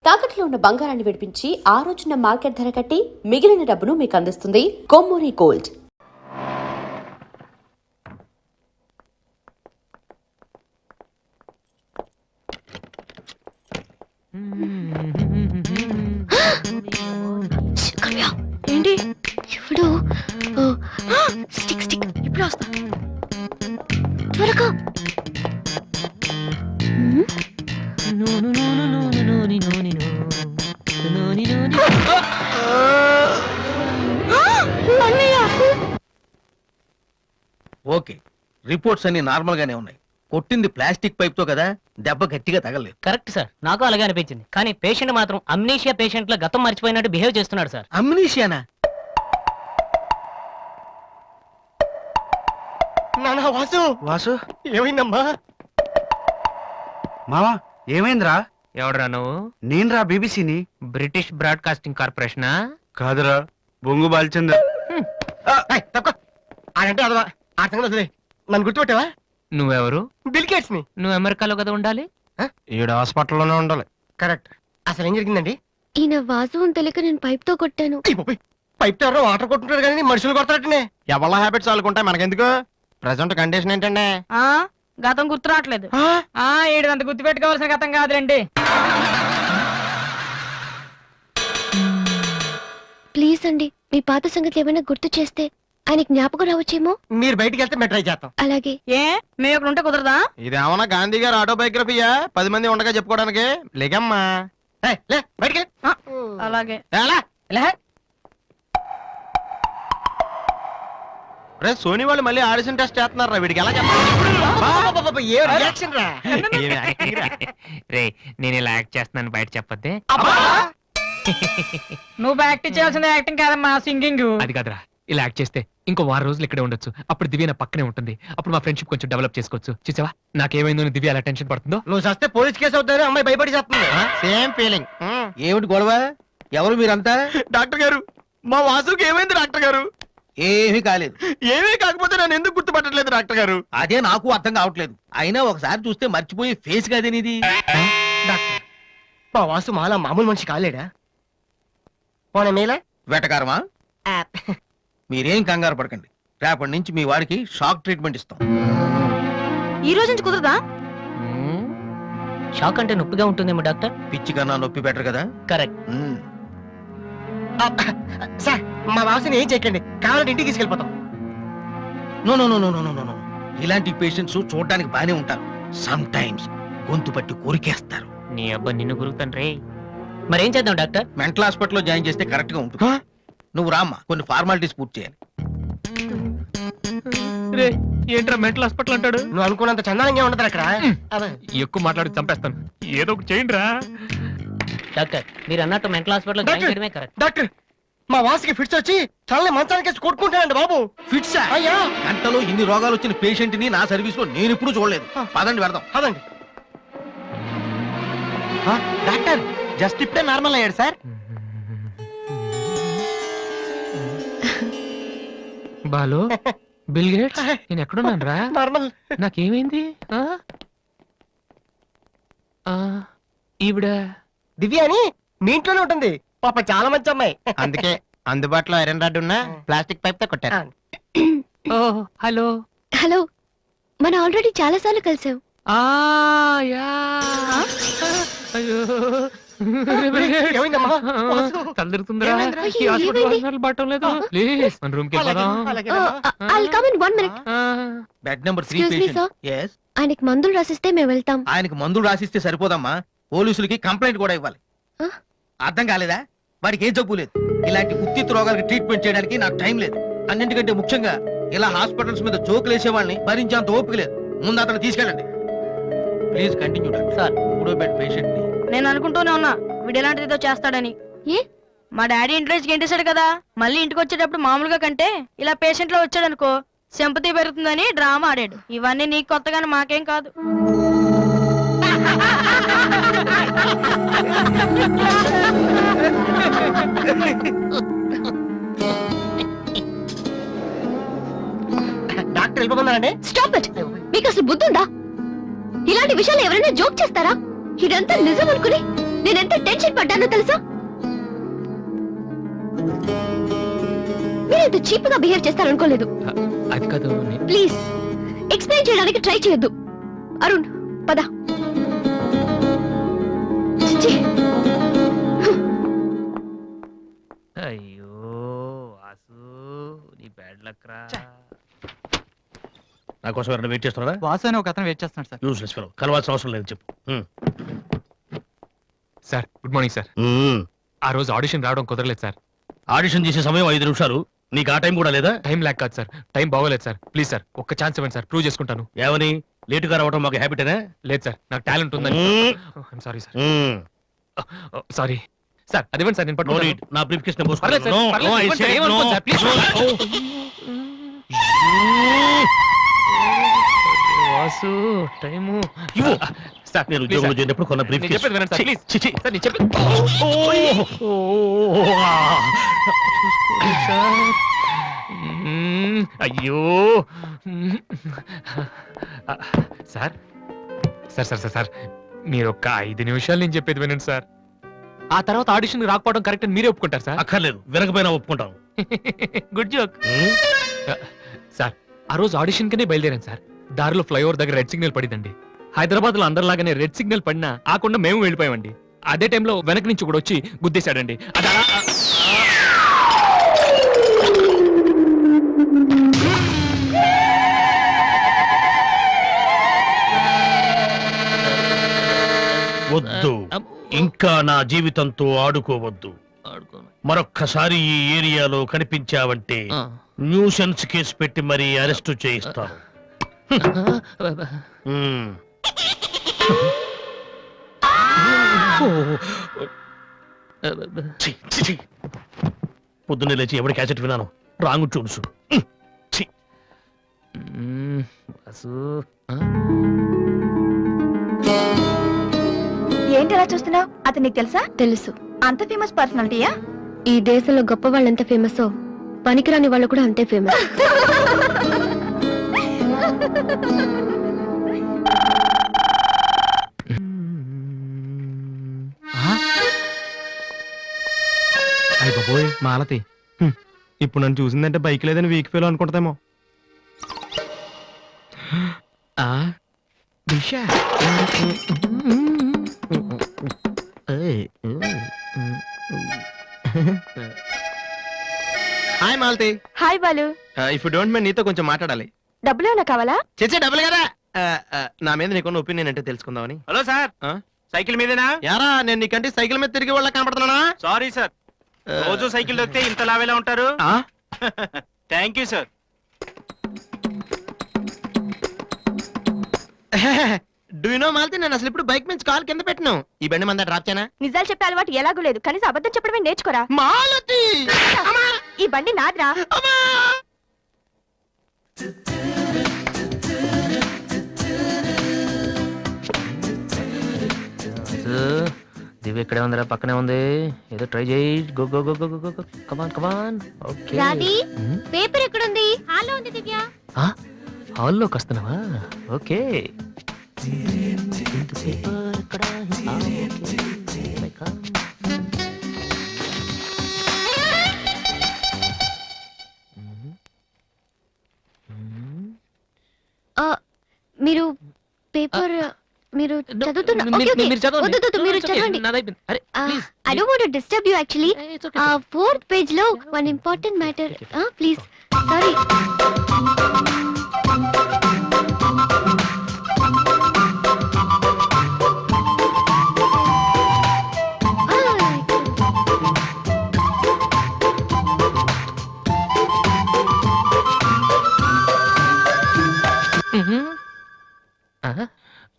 తాకట్లో ఉన్న బంగారాన్ని విడిపించి ఆ రోజున మార్కెట్ ధర కట్టి మిగిలిన డబ్బును మీకు అందిస్తుంది కొమ్మూరి గోల్డ్. ఏంటి ఇప్పుడు స్టిక్ స్టిక్ ఇప్పుడు వస్తా త్వరగా. ఓకే, రిపోర్ట్స్ అన్ని నార్మల్ గానే ఉన్నాయి. కొట్టింది ప్లాస్టిక్ పైప్ తో కదా, దెబ్బ గట్టిగా తగలేదు. కరెక్ట్ సార్, నాకు అలాగే అనిపించింది. కానీ పేషెంట్ మాత్రం అమ్నీషియా పేషెంట్ లా గతం మర్చిపోయినట్టు బిహేవ్ చేస్తున్నాడు సార్. అమ్నీషియానా? వాసు వాసు ఏమైందమ్మా? మావా ఏమైందిరా? ఎవడరా నువ్వు? నేనురా బీబీసీని. British broadcasting కార్పొరేషనా? కాదురా, బొంగు బాల్చందర్. ఆడంటే అదవా ఆ సంగతి వదిలే. నన్ను గుర్తుపెట్టావా? నువ్వెవరు? బిల్ గేట్స్ ని. నువ్వు అమెరికాలో కదా ఉండాలి. ఈడ హాస్పిటల్లోనే ఉండాలి. కరెక్ట్. అసలు ఏం జరిగిందండి? ఈయన వాసు అని తెలియక నేను పైప్ తో కొట్టాను. పైప్ తో ఎవరో వాటర్ కొట్టుకుంటారు కానీ మనుషులు కొడతారటనే. ఎవరి హ్యాబిట్స్ వాళ్ళకుంటాయి, మనకెందుకు? ప్రెసెంట్ కండిషన్ ఏంటండి? గతం గుర్తు రావట్లేదు. ఏడంత గుర్తు పెట్టుకోవాల్సిన గతం కాదులేండి. ప్లీజ్ అండి, మీ పాత సంగతి ఏమైనా గుర్తు చేస్తే ఆయన జ్ఞాపకం రావచ్చేమో. మీరు బయటికి వెళ్తే మేము ట్రై చేస్తాం. అలాగే. ఏ మేము ఇక్కడ ఉంటే కుదరదా? ఇదేమన్నా గాంధీ గారు ఆటోబయోగ్రఫీయా? 10 మంది ఉండగా చెప్పుకోవడానికి? లేకమ్మా. లే బయటికి. అలాగే. రే సోనీ వాళ్ళు మళ్ళీ ఆడిషన్ టెస్ట్ చేస్తున్నారా? వీడికి ఎలా ఏ రియాక్షన్ రా? రే, నేను ఇలా యాక్ట్ చేస్తున్నాను బయట చెప్పొద్దే. నువ్వు యాక్టింగ్ చేయాల్సింది యాక్టింగ్ కాదమ్మా, సింగింగ్. అది కాదురా, ఇలా యాక్ట్ చేస్తే ఇంకో 10 రోజులు ఇక్కడే ఉండొచ్చు. అప్పుడు దివ్య నా పక్కనే ఉంటుంది. అప్పుడు మా ఫ్రెండ్షిప్ కొంచెం డెవలప్ చేసుకోవచ్చు. చూసావా నాకేమైందో దివ్య అలా టెన్షన్ పడుతుందో. నువ్వు చస్తే పోలీస్ కేసు అవుతుంది, అమ్మాయి భయపడి చేస్తుంది. Same feeling. ఏమిటి గొడవ? ఎవరు మీరంతా? డాక్టర్ గారు, మా వాసుకి ఏమైంది డాక్టర్ గారు? ఏమీ కాలేదు. ఏమీ కాకపోతే నన్ను ఎందుకు గుర్తుపట్టలేదు డాక్టర్ గారు? అదే నాకు అర్థం కావట్లేదు. అయినా ఒకసారి చూస్తే మర్చిపోయే ఫేస్ కాదే నీది. డాక్టర్, మా వాసు మాలా మామూలు మనిషి కాలేడా? పోనీ మేలా వెటకారమా? మీరేం కంగారు పడకండి. రేపటి నుంచి మీ వాడికి షాక్ ట్రీట్మెంట్ ఇస్తాం. ఈ రోజు నుంచి కుదరదా? షాక్ అంటే నొప్పిగా ఉంటుందేమో డాక్టర్. పిచ్చి కన్నా నొప్పి బెటర్ కదా. కరెక్ట్. సార్, మా వాసుని ఏం చేయకండి, కావాలంటే ఇంటికి తీసుకెళ్ళిపోతాం. No no no no no no no. ఇలాంటి పేషెంట్స్ చూడడానికి బానే ఉంటారు. సమ్ టైమ్స్ గొంతు పట్టి కొరికేస్తారు. నీ అబ్బా నిన్ను గురుతాను రే. మరేం చేద్దాం డాక్టర్? మెంటల్ హాస్పిటల్లో జాయిన్ చేస్తే కరెక్ట్ గా ఉంటుంది. నువ్వు రామ్మా, కొన్ని ఫార్మాలిటీస్ పూర్తి చేయాలి. ఏంట్రా మెంటల్ హాస్పిటల్ అంటాడు? నువ్వు అనుకున్నంత చందానంగా ఉండదు అక్కడ. ఎక్కువ మాట్లాడి చంపేస్తాను. ఏదో ఒకటి చేయండి రా. డాక్టర్, మీరు అన్నట్టు మెంటల్ హాస్పిటల్ జాయిన్ చేయడమే కరెక్ట్. డాక్టర్, మా వాసుకి ఫిట్స్ వచ్చి తలని మంచానికి కొట్టుకుంటానండి బాబు. ఫిట్స్ అయ్యా, గంటలో ఇన్ని రోగాలు వచ్చిన పేషెంట్ ని నా సర్వీస్ లో నేను ఇప్పుడు చూడలేదు. పదండి వెళ్దాం. అదండి. డాక్టర్, జస్ట్ ఇప్పుడే నార్మల్ అయ్యాడు సార్. బాలు, బిల్ గేట్స్, నేను ఎక్కడున్నాను రా? నార్మల్. నాకేమైంది? ఈవిడ దివ్య అని మీ ఇంట్లోనే ఉంటుంది. పాప చాలా మంచి అమ్మాయి. అందుకే అందుబాటులో ఐరన్ రాడ్ ఉన్న ప్లాస్టిక్ పైప్ తో కొట్టారు. హలో. హలో, మనం ఆల్రెడీ చాలా సార్లు కలిసాం. ఏమైందమ్మా? తలదిరుతుందిరా. ఈ హాస్పిటల్ హాస్పిటల్ పట్టం లేదు. ప్లీజ్ మన రూమ్ కి వెళ్ళిపోదాం. I'll come in 1 minute. Bed number 3 Excuse me, patient. sir. yes. ఆయనకి మందులు రాసిస్తే మేము వెళ్తాం. ఆయనకు మందులు రాసిస్తే సరిపోదమ్మా, పోలీసులకి కంప్లైంట్ కూడా ఇవ్వాలి. అర్థం కాలేదా? వాడికి ఏం జబ్బు లేదు. ఇలాంటి ఉత్తిత్ రోగాలకి ట్రీట్మెంట్ చేయడానికి నాకు టైం లేదు. అన్నింటికంటే ముఖ్యంగా ఇలా హాస్పిటల్స్ మీద జోకులు వేసే వాళ్ళని భరించేంత ఓపిక లేదు. ముందు అతను తీసుకెళ్ళండి. Please continue doctor. సార్, 3వ బెడ్ పేషెంట్ ని. నేను అనుకుంటూనే ఉన్నా వీడు ఎలాంటిదో చేస్తాడని. ఏ? మా డాడీ ఇంట్రెస్ట్ గెంటేశాడు కదా, మళ్ళీ ఇంటికి వచ్చేటప్పుడు మామూలుగా కంటే ఇలా పేషెంట్ లో వచ్చాడు అనుకో సింపతి పెరుగుతుందని డ్రామా ఆడాడు. ఇవన్నీ నీకు కొత్తగానే మాకేం కాదు. డాక్టర్ వెళ్ళిపోతున్నారండి. Stop it. మీకు అసలు బుద్ధి ఉందా? ఇలాంటి విషయాలు ఎవరైనా జోక్ చేస్తారా? ఇదంతా నిజం అనుకుని నేను ఎంత టెన్షన్ పడ్డానో తెలుసా? మీరు ఇంత చీప్ గా బిహేవ్ చేస్తారనుకోలేదు. అది కాదు ప్లీజ్ ఎక్స్ప్లెయిన్ చేయడానికి ట్రై చేయొద్దు. అరుణ్ పద. చిచ్చి. అయ్యో వాసు నీ బ్యాడ్ లక్ రా. నా కోసం ఎవరైనా వెయిట్ చేస్తున్నారా? వాసు అని ఒక అతను వెయిట్ చేస్తున్నాడు సార్. యూస్లెస్ ఫెలో, కలవాల్సిన అవసరం లేదు చెప్పు. Sir good morning sir. ఆ రోజు ఆడిషన్ రావడం కుదరలేదు సార్. ఆడిషన్ చేసే సమయం 5 నిమిషాలు, నీకు ఆ టైం కూడా లేదా? టైం ల్యాక్ కాదు సార్, టైం బాగోలేదు సార్. ప్లీజ్ సార్ ఒక్క ఛాన్స్ ఇవ్వండి సార్, ప్రూవ్ చేసుకుంటాను. ఏమని? లేటుగా రావడం మాకు హ్యాబిటేనా? లేదు సార్, నాకు టాలెంట్ ఉందని. Sorry sir, sorry sir. అదేవండి సార్, నేను నో పట్టుకుంటాను. నీడ్. నా బ్రీఫ్ కేస్ పర్లేదు సార్, పర్లేదు, ఇవ్వండి సార్, ఏమనుకోండి sir, please sir. Vasu time ఇవ్వు సార్. నేను ప్లీజ్ ఉద్యోగంలో సార్. చేరినప్పుడు కొన్న బ్రీఫ్ నేను చెప్పేది వినండి సార్, ప్లీజ్. చిచి. సార్ నేను చెప్పేది సార్. అయ్యో sir sir sir sir sir మీరు ఒక్క 5 నిమిషాలు నేను చెప్పేది వినండి సార్. ఆ తర్వాత ఆడిషన్ రాకపోవడం కరెక్ట్ అని మీరే ఒప్పుకుంటారు సార్. అక్కర్లేదు, వినకపోయినా ఒప్పుకుంటాను. Good joke sir. ఆ రోజు ఆడిషన్ కనే బయలుదేరాను సార్. దారిలో ఫ్లైఓవర్ దగ్గర రెడ్ సిగ్నల్ పడిందండి. హైదరాబాద్ లో అందరిలాగానే రెడ్ సిగ్నల్ పడినా ఆకుండా మేము వెళ్ళిపోయామండి. అదే టైంలో వెనక నుంచి కూడా వచ్చి గుద్దేశాడండి. అది అలా వద్దు, ఇంకా నా జీవితంతో ఆడుకోవద్దు. మరొక్కసారి ఈ ఏరియాలో కనిపించావంటే న్యూసెన్స్ కేసు పెట్టి మరీ అరెస్టు చేయిస్తాను. ఛీ, ఛీ, ఛీ. పొద్దున్నే లేచి ఎవరి క్యాసెట్ విన్నాను? రాంగు చూడుసు. ఏంటి అలా చూస్తున్నావు? అతను నీకు తెలుసా? తెలుసు. అంత ఫేమస్ పర్సనాలిటీయా? ఈ దేశంలో గొప్ప వాళ్ళు ఎంత ఫేమసో పనికిరాని వాళ్ళు కూడా అంతే ఫేమస్. అయ్య బాబోయ్ మాలతి, ఇప్పుడు నన్ను చూసిందంటే బైక్ లేదని వీక్ ఫీల్ అనుకుంటామేమో. Disha hi Malathi. Hi Balu. If you don't mind నీతో కొంచెం మాట్లాడాలి. డబ్బులు ఏమైనా కావాలా? చేసే డబ్బులు కదా. నా మీద నీకున్న ఒపీనియన్ అంటే తెలుసుకుందామని. హలో సార్, సైకిల్ మీదేనా? యారా నేను నీకంటే సైకిల్ మీద తిరిగి వాళ్ళ కనపడుతున్నానా? సారీ సార్, రోజు సైకిల్ దొరికితే ఇంత లావేలా ఉంటారు. Thank you sir. Do you know Malathi, నేను అసలు ఇప్పుడు బైక్ మీద కాల్ కింద పెట్టినాం. ఈ బండి మంద డ్రాప్ చేయనా? నిజాలు చెప్పే అలవాటు ఎలాగూ లేదు, కనీసం అబద్ధం చెప్పడమే నేర్చుకోరా. మాలతి ఈ బండి నాదిరా. దివ్య ఇక్కడే ఉందిరా, పక్కనే ఉంది. ఏదో ట్రై చేయి. Go go go go go go. Come on come on. Okay. Radhi paper ఎక్కడుంది? హాల్లో ఉంది దివ్య. హాల్లోకి వస్తున్నావా? ఓకే. పేపర్ ఎక్కడ? మీరు పేపర్ మీరు చదువుతున్నా? Okay, okay. వద్దు, వద్దు, మీరు చదవండి. I don't want to disturb you actually. 4th page లో one important matter. Please. Sorry.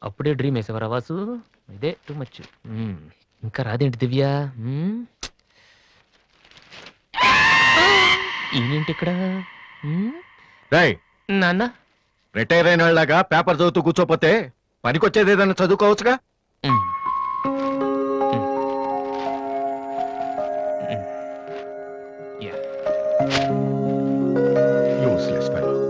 అప్పుడే డ్రీమ్ వేసేవారా వాసు? ఇదే టూ మచ్. ఇంకా రాదేంటి దివ్య? ఈయనేంటి ఇక్కడ? నాన్న రిటైర్ అయిన వాళ్ళగా పేపర్ చదువుతూ కూర్చోపోతే పనికొచ్చేది ఏదైనా చదువుకోవచ్చుగా.